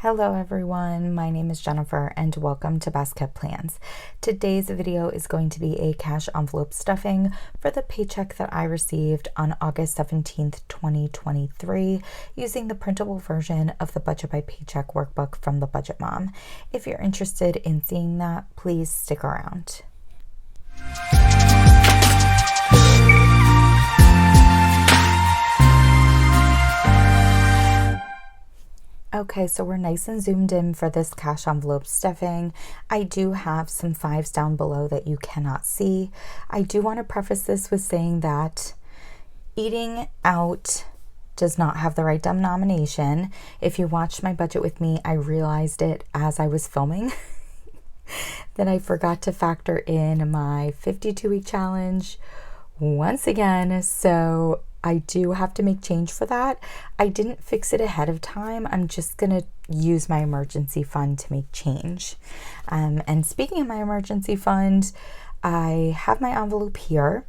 Hello everyone, my name is Jennifer and welcome to Best Kept Plans. Today's video is going to be a cash envelope stuffing for the paycheck that I received on August 17th, 2023 using the printable version of the Budget by Paycheck workbook from the Budget Mom. If you're interested in seeing that, please stick around. Okay, so we're nice and zoomed in for this cash envelope stuffing. I do have some fives down below that you cannot see. I do want to preface this with saying that eating out does not have the right denomination. If you watched my budget with me, I realized it as I was filming that I forgot to factor in my 52-week challenge once again. So I do have to make change for that. I didn't fix it ahead of time. I'm just going to use my emergency fund to make change. And speaking of my emergency fund, I have my envelope here.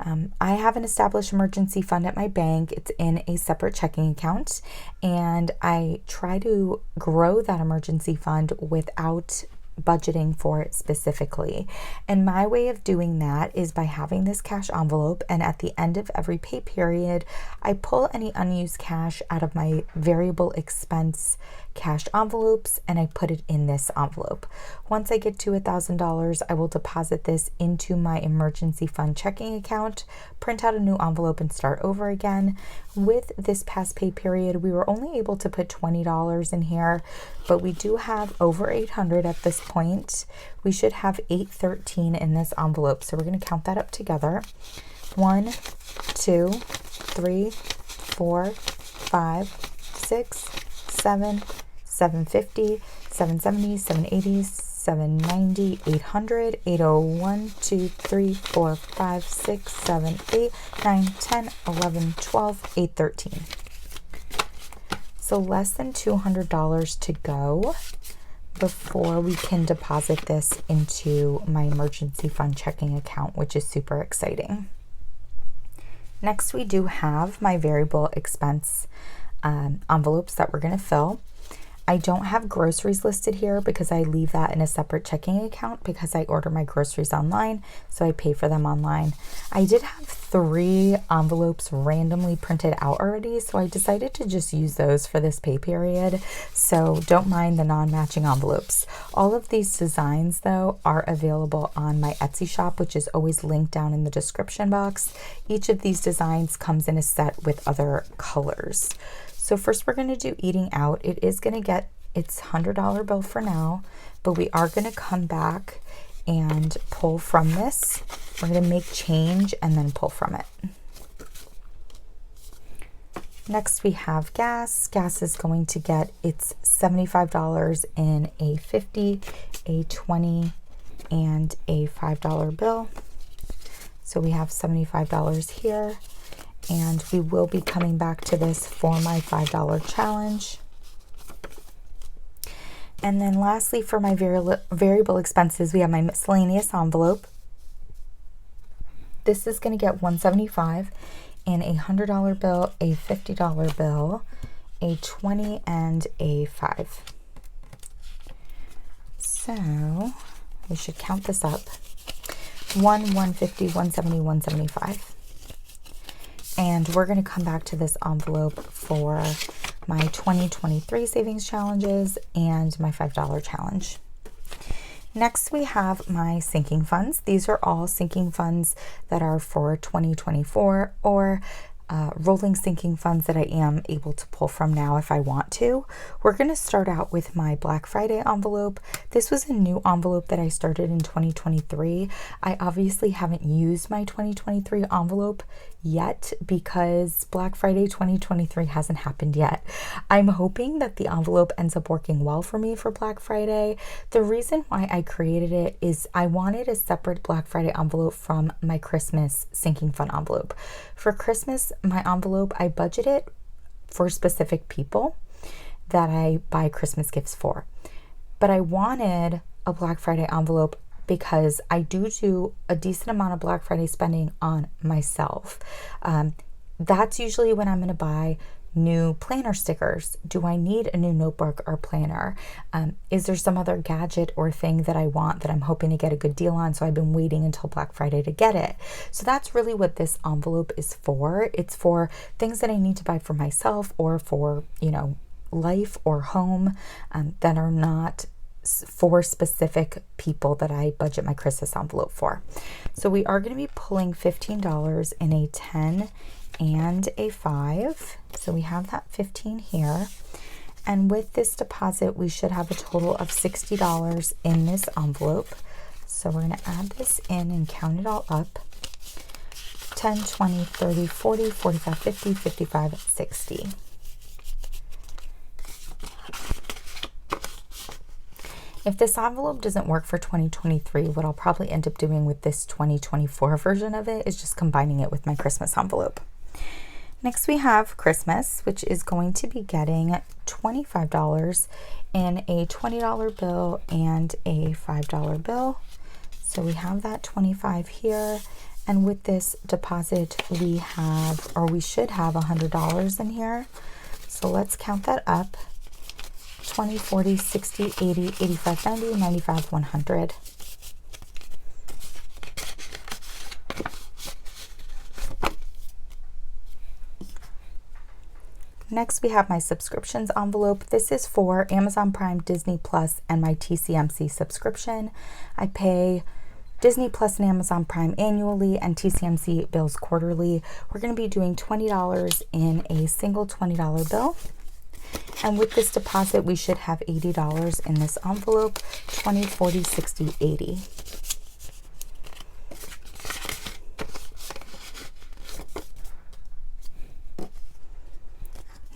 I have an established emergency fund at my bank. It's in a separate checking account, and I try to grow that emergency fund without budgeting for it specifically. And my way of doing that is by having this cash envelope, and at the end of every pay period, I pull any unused cash out of my variable expense cash envelopes and I put it in this envelope. Once I get to $1,000, I will deposit this into my emergency fund checking account, print out a new envelope and start over again. With this past pay period, we were only able to put $20 in here, but we do have over $800 at this point. We should have $813 in this envelope. So we're going to count that up together. 1, 2, 3, 4, 5, 6, 7, 750, 770, 780, 790, 800, 801, 2, 3, 4, 5, 6, 7, 8, 9, 10, 11, 12, 813. So less than $200 to go before we can deposit this into my emergency fund checking account, which is super exciting. Next, we do have my variable expense envelopes that we're going to fill. I don't have groceries listed here because I leave that in a separate checking account because I order my groceries online, so I pay for them online. I did have 3 envelopes randomly printed out already, so I decided to just use those for this pay period, so don't mind the non-matching envelopes. All of these designs, though, are available on my Etsy shop, which is always linked down in the description box. Each of these designs comes in a set with other colors. So first we're going to do eating out. It is going to get its $100 bill for now, but we are going to come back and pull from this. We're going to make change and then pull from it. Next we have gas. Gas is going to get its $75 in a 50, a 20, and a $5 bill. So we have $75 here. And we will be coming back to this for my $5 challenge. And then lastly, for my variable expenses, we have my miscellaneous envelope. This is going to get $175 and a $100 bill, a $50 bill, a 20, and a 5. So we should count this up. 150, 170, 175. And we're going to come back to this envelope for my 2023 savings challenges and my $5 challenge. Next, we have my sinking funds. These are all sinking funds that are for 2024 or rolling sinking funds that I am able to pull from now if I want to. We're going to start out with my Black Friday envelope. This was a new envelope that I started in 2023. I obviously haven't used my 2023 envelope yet because Black Friday 2023 hasn't happened yet. I'm hoping that the envelope ends up working well for me for Black Friday. The reason why I created it is I wanted a separate Black Friday envelope from my Christmas sinking fund envelope. For Christmas, my envelope, I budget it for specific people that I buy Christmas gifts for. But I wanted a Black Friday envelope because I do a decent amount of Black Friday spending on myself. That's usually when I'm going to buy new planner stickers? Do I need a new notebook or planner? Is there some other gadget or thing that I want that I'm hoping to get a good deal on, so I've been waiting until Black Friday to get it? So that's really what this envelope is for. It's for things that I need to buy for myself or for, life or home, that are not for specific people that I budget my Christmas envelope for. So we are going to be pulling $15 in a 10 and a 5. So we have that 15 here. And with this deposit, we should have a total of $60 in this envelope. So we're going to add this in and count it all up. 10, 20, 30, 40, 45, 50, 55, 60. If this envelope doesn't work for 2023, what I'll probably end up doing with this 2024 version of it is just combining it with my Christmas envelope. Next we have Christmas, which is going to be getting $25 in a $20 bill and a $5 bill. So we have that 25 here. And with this deposit, we should have $100 in here. So let's count that up. 20, 40, 60, 80, 85, 90, 95, 100. Next, we have my subscriptions envelope. This is for Amazon Prime, Disney Plus, and my TCMC subscription. I pay Disney Plus and Amazon Prime annually and TCMC bills quarterly. We're going to be doing $20 in a single $20 bill. And with this deposit, we should have $80 in this envelope. 20, 40, 60, 80.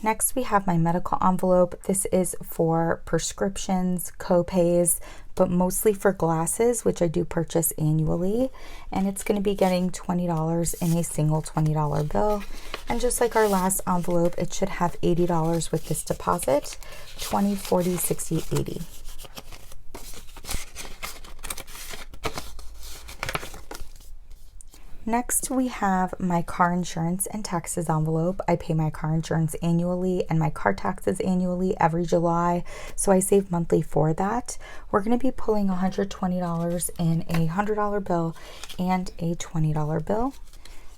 Next, we have my medical envelope. This is for prescriptions, co-pays, but mostly for glasses, which I do purchase annually. And it's going to be getting $20 in a single $20 bill. And just like our last envelope, it should have $80 with this deposit. 20, 40, 60, 80. Next, we have my car insurance and taxes envelope. I pay my car insurance annually and my car taxes annually every July, so I save monthly for that. We're going to be pulling $120 in a $100 bill and a $20 bill.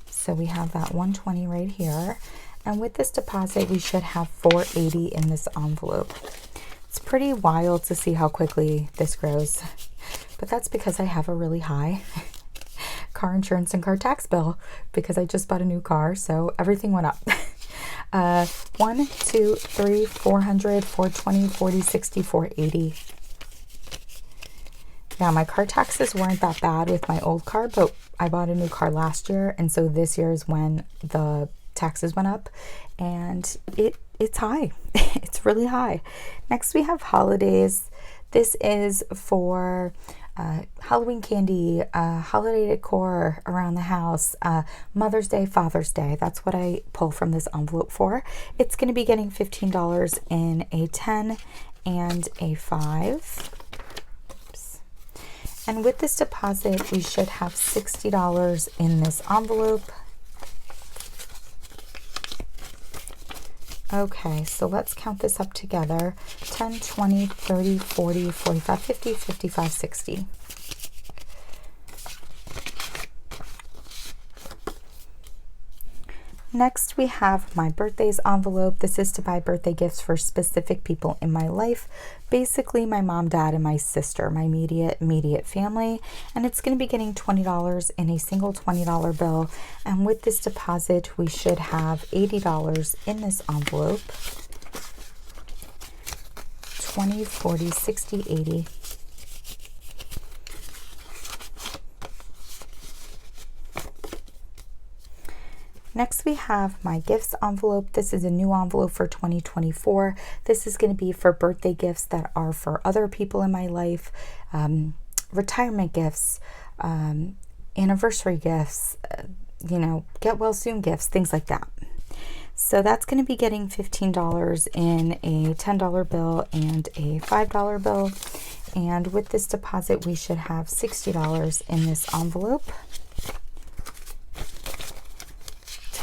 So we have that 120 right here. And with this deposit, we should have $480 in this envelope. It's pretty wild to see how quickly this grows, but that's because I have a really high car insurance and car tax bill because I just bought a new car, so everything went up. 1, 2, 3, 400, 420, 40, 60, 480. Yeah, my car taxes weren't that bad with my old car, but I bought a new car last year, and so this year is when the taxes went up, and it's high. It's really high. Next, we have holidays. This is for Halloween candy, holiday decor around the house, Mother's Day, Father's Day. That's what I pull from this envelope for. It's going to be getting $15 in a 10 and a 5. Oops. And with this deposit, we should have $60 in this envelope. Okay, so let's count this up together. 10, 20, 30, 40, 45, 50, 55, 60. Next, we have my birthdays envelope. This is to buy birthday gifts for specific people in my life. Basically, my mom, dad, and my sister, my immediate family. And it's going to be getting $20 in a single $20 bill. And with this deposit, we should have $80 in this envelope. 20, 40, 60, 80. Next, we have my gifts envelope. This is a new envelope for 2024. This is going to be for birthday gifts that are for other people in my life, retirement gifts, anniversary gifts, get well soon gifts, things like that. So that's going to be getting $15 in a $10 bill and a $5 bill. And with this deposit, we should have $60 in this envelope.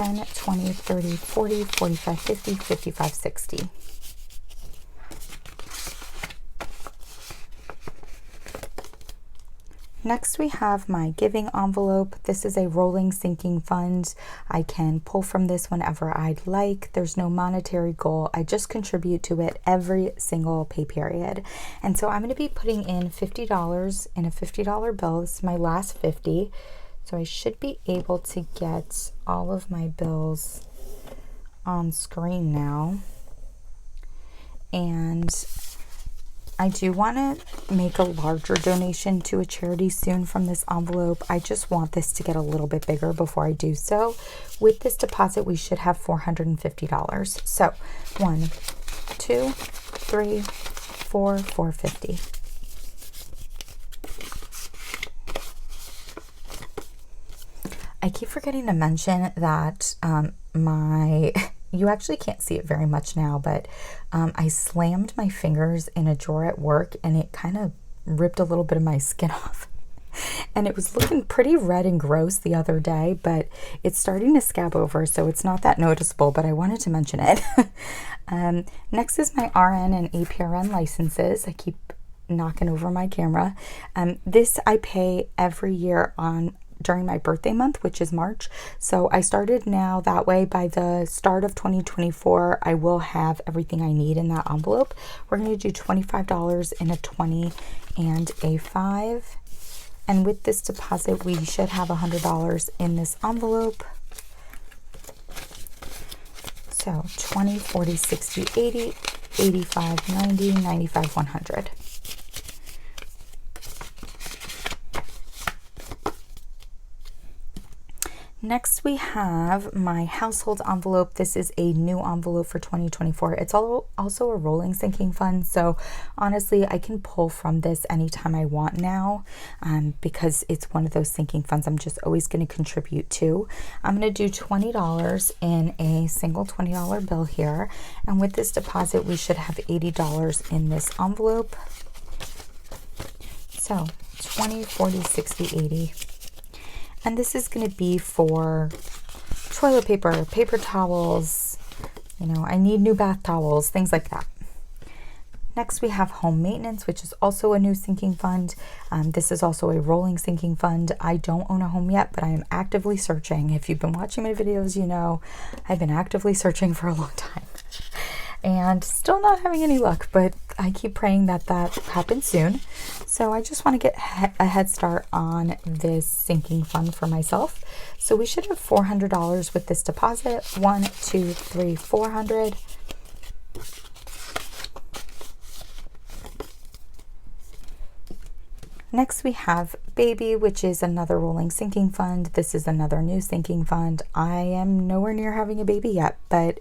10, 20, 30, 40, 45, 50, 55, 60. Next, we have my giving envelope. This is a rolling sinking fund. I can pull from this whenever I'd like. There's no monetary goal. I just contribute to it every single pay period. And so I'm going to be putting in $50 in a $50 bill. This is my last 50. So I should be able to get all of my bills on screen now. And I do want to make a larger donation to a charity soon from this envelope. I just want this to get a little bit bigger before I do so. With this deposit, we should have $450. So 1, 2, 3, 4, $450. I keep forgetting to mention that you actually can't see it very much now, but I slammed my fingers in a drawer at work and it kind of ripped a little bit of my skin off. And it was looking pretty red and gross the other day, but it's starting to scab over, so it's not that noticeable, but I wanted to mention it. Next is my RN and APRN licenses. I keep knocking over my camera. This I pay every year during my birthday month, which is March. So I started now that way. By the start of 2024, I will have everything I need in that envelope. We're going to do $25 in a 20 and a 5. And with this deposit, we should have $100 in this envelope. So 20, 40, 60, 80, 85, 90, 95, 100. Next, we have my household envelope. This is a new envelope for 2024. It's also a rolling sinking fund. So honestly, I can pull from this anytime I want now because it's one of those sinking funds I'm just always going to contribute to. I'm going to do $20 in a single $20 bill here. And with this deposit, we should have $80 in this envelope. So 20, 40, 60, 80. And this is going to be for toilet paper, paper towels, I need new bath towels, things like that. Next, we have home maintenance, which is also a new sinking fund. This is also a rolling sinking fund. I don't own a home yet, but I am actively searching. If you've been watching my videos, you know I've been actively searching for a long time. And still not having any luck, but I keep praying that happens soon. So I just want to get a head start on this sinking fund for myself. So we should have $400 with this deposit. 1, 2, 3, 400. Next, we have baby, which is another rolling sinking fund. This is another new sinking fund. I am nowhere near having a baby yet, but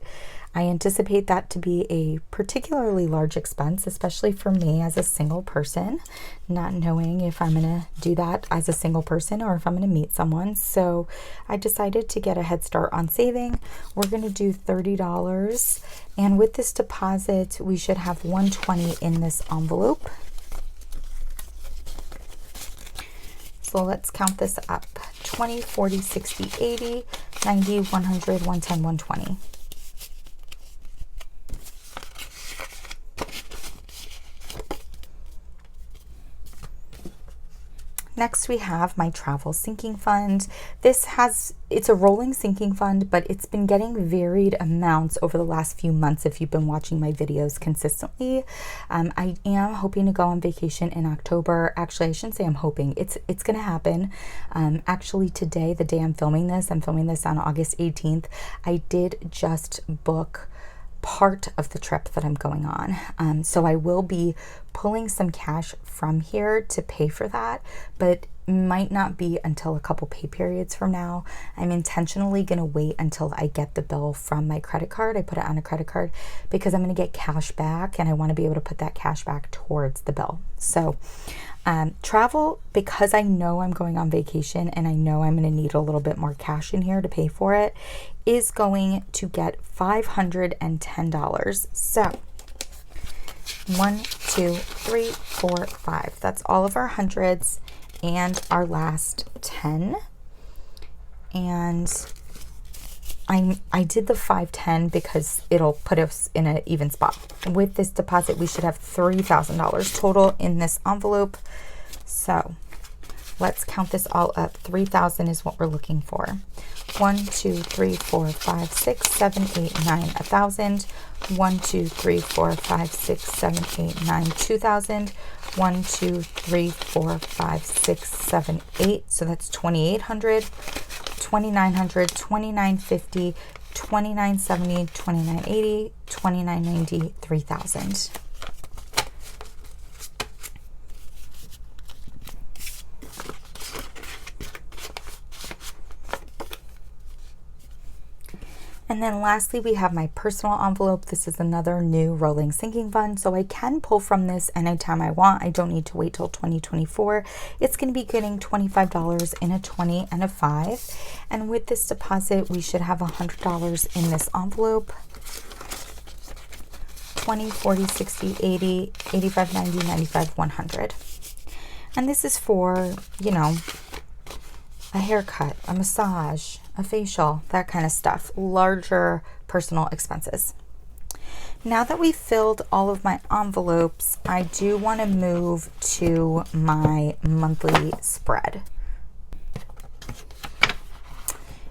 I anticipate that to be a particularly large expense, especially for me as a single person, not knowing if I'm going to do that as a single person or if I'm going to meet someone. So I decided to get a head start on saving. We're going to do $30. And with this deposit, we should have $120 in this envelope. So let's count this up. 20, 40, 60, 80, 90, 100, 110, 120. Next, we have my travel sinking fund. It's a rolling sinking fund, but it's been getting varied amounts over the last few months if you've been watching my videos consistently. I am hoping to go on vacation in October. Actually, I shouldn't say I'm hoping. It's going to happen. Actually, today, the day I'm filming this on August 18th, I did just book part of the trip that I'm going on. So I will be pulling some cash from here to pay for that, but might not be until a couple pay periods from now. I'm intentionally going to wait until I get the bill from my credit card. I put it on a credit card because I'm going to get cash back and I want to be able to put that cash back towards the bill. So travel, because I know I'm going on vacation and I know I'm going to need a little bit more cash in here to pay for it, is going to get $510. So 1, 2, 3, 4, 5. That's all of our hundreds and our last 10. And I did the 510 because it'll put us in an even spot. With this deposit, we should have $3,000 total in this envelope. So let's count this all up. 3,000 is what we're looking for. 1, 2, 3, 4, 5, 6, 7, 8, 9, 1,000. 1, 2, 3, 4, 5, 6, 7, 8, 9, 2,000. 1, 2, 3, 4, 5, 6, 7, 8. So that's 2,800, 2,900, 2,950, 2,970, 2,980, 2,990, 3,000. And then lastly, we have my personal envelope. This is another new rolling sinking fund. So I can pull from this anytime I want. I don't need to wait till 2024. It's going to be getting $25 in a 20 and a 5. And with this deposit, we should have $100 in this envelope. 20, 40, 60, 80, 85, 90, 95, 100. And this is for, you know, a haircut, a massage, a facial, that kind of stuff, larger personal expenses. Now that we've filled all of my envelopes, I do want to move to my monthly spread.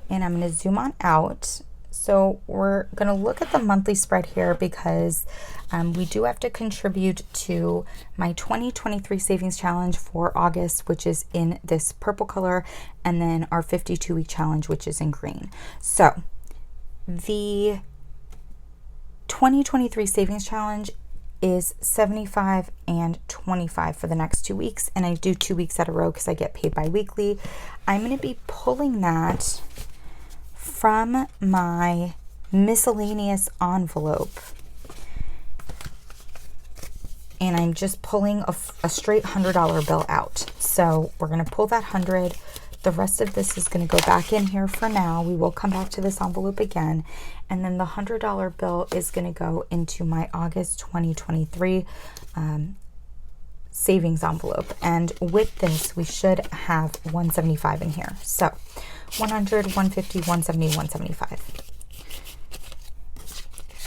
And I'm going to zoom on out. So we're going to look at the monthly spread here because we do have to contribute to my 2023 savings challenge for August, which is in this purple color, and then our 52-week challenge, which is in green. So the 2023 savings challenge is 75 and 25 for the next 2 weeks, and I do 2 weeks at a row because I get paid bi-weekly. I'm going to be pulling that from my miscellaneous envelope, and I'm just pulling a straight $100 bill out. So we're going to pull that 100. The rest of this is going to go back in here for now. We will come back to this envelope again, and then the $100 bill is going to go into my August 2023 savings envelope. And with this, we should have 175 in here. So 100, 150, 170, 175.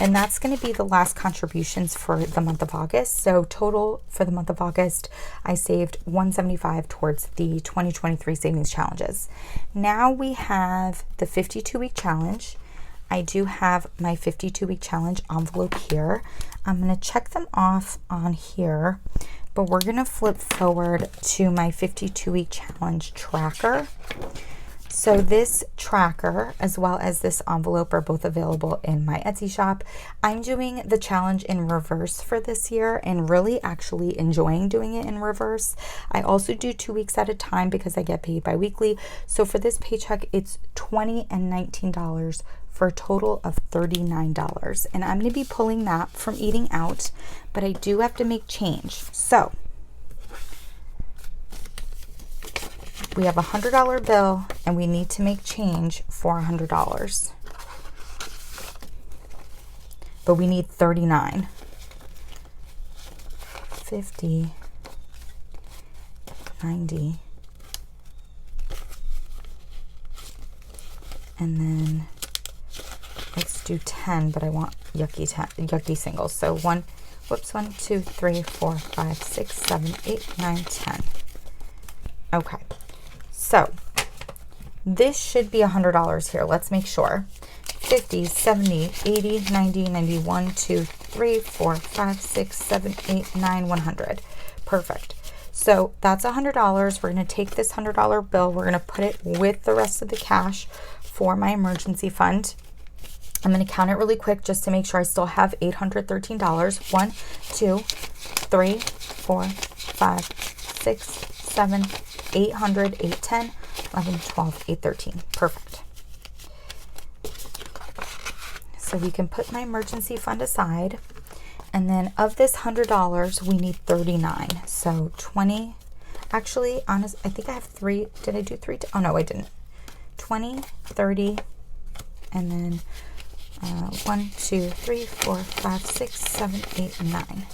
And that's going to be the last contributions for the month of August. So total for the month of August, I saved 175 towards the 2023 savings challenges. Now we have the 52-week challenge. I do have my 52-week challenge envelope here. I'm going to check them off on here, but we're going to flip forward to my 52-week challenge tracker. So this tracker, as well as this envelope, are both available in my Etsy shop. I'm doing the challenge in reverse for this year and really actually enjoying doing it in reverse. I also do 2 weeks at a time because I get paid bi-weekly. So for this paycheck, it's $20 and $19 for a total of $39. And I'm going to be pulling that from eating out, but I do have to make change. So we have a $100 bill and we need to make change for $100. But we need 39. 50, 90, and then let's do 10, but I want yucky singles. So 1, 2, 3, 4, 5, 6, 7, 8, 9, 10. Okay. So this should be $100 here. Let's make sure. 50, 70, 80, 90, 91, 2, 3, 4, 5, 6, 7, 8, 9, 100. Perfect. So that's $100. We're going to take this $100 bill. We're going to put it with the rest of the cash for my emergency fund. I'm going to count it really quick just to make sure I still have $813. 1, 2, 3, 4, 5, 6, 7, 800, 810, 11, 12, 813. Perfect. So we can put my emergency fund aside. And then of this $100, we need 39. So 20, actually, I think I have 3. Did I do 3? Oh, no, I didn't. 20, 30, and then 1, 2, 3, 4, 5, 6, 7, 8, 9.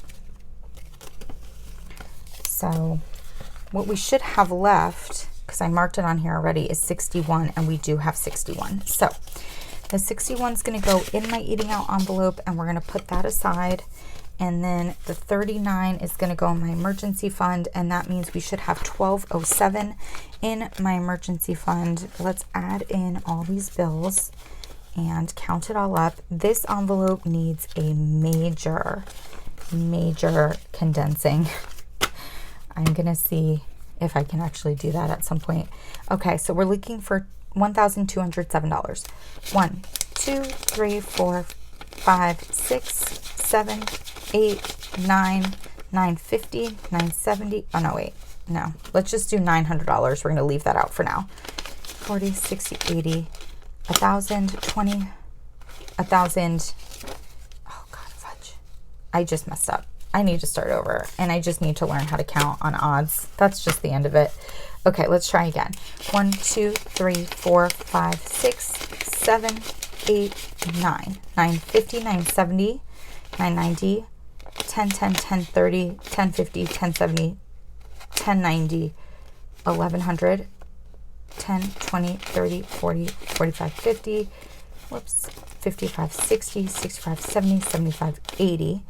So what we should have left, because I marked it on here already, is 61, and we do have 61. So The 61 is going to go in my eating out envelope, and we're going to put that aside. And then the 39 is going to go in my emergency fund, and that means we should have 1207 in my emergency fund. Let's add in all these bills and count it all up. This envelope needs a major condensing. I'm going to see if I can actually do that at some point. Okay, so we're looking for $1,207. 1, 2, 3, 4, 5, 6, 7, 8, 9, 950, 970. Oh no, wait. No. Let's just do $900. We're going to leave that out for now. 40, 60, 80, 1,000, 20, 1,000. Oh God, fudge. I just messed up. I need to start over, and I just need to learn how to count on odds. That's just the end of it. Okay, let's try again. 1, 2, 3, 4, 5, 6, 7, 8, 9. 950, 970, 990, 10, 10, 10, 30, 10, 50, 10, 70, 10, 90, 1100, 10, 20, 30, 40, 45, 50, whoops, 55, 60, 65, 70, 75, 80.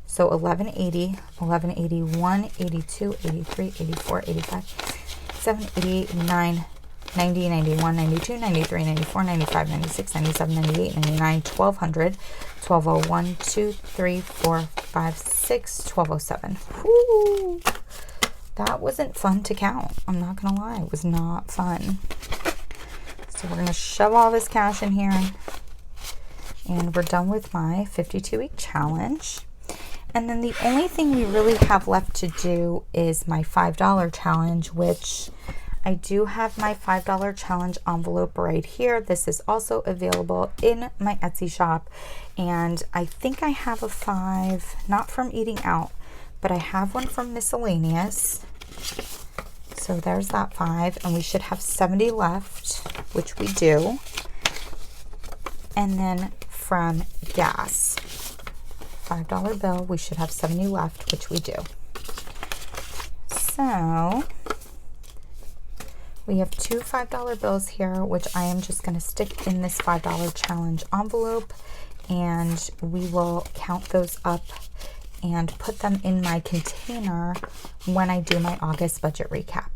So 1180, 1181, 82, 83, 84, 85, 7, 88, 89, 90, 91, 92, 93, 94, 95, 96, 97, 98, 99, 1200, 1201, 2, 3, 4, 5, 6, 1207. Whoo! That wasn't fun to count. I'm not going to lie. It was not fun. So we're going to shove all this cash in here. And we're done with my 52-week challenge. And then the only thing we really have left to do is my $5 challenge, which I do have my $5 challenge envelope right here. This is also available in my Etsy shop. And I think I have a 5, not from eating out, but I have one from miscellaneous. So there's that 5, and we should have 70 left, which we do. And then from gas, $5 bill, we should have 70 left, which we do. So we have 2 $5 bills here, which I am just going to stick in this $5 challenge envelope, and we will count those up and put them in my container when I do my August budget recap.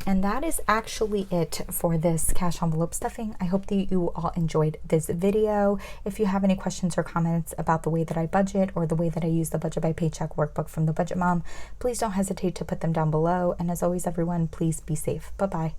And that is actually it for this cash envelope stuffing. I hope that you all enjoyed this video. If you have any questions or comments about the way that I budget or the way that I use the Budget by Paycheck workbook from the Budget Mom, please don't hesitate to put them down below. And as always, everyone, please be safe. Bye-bye.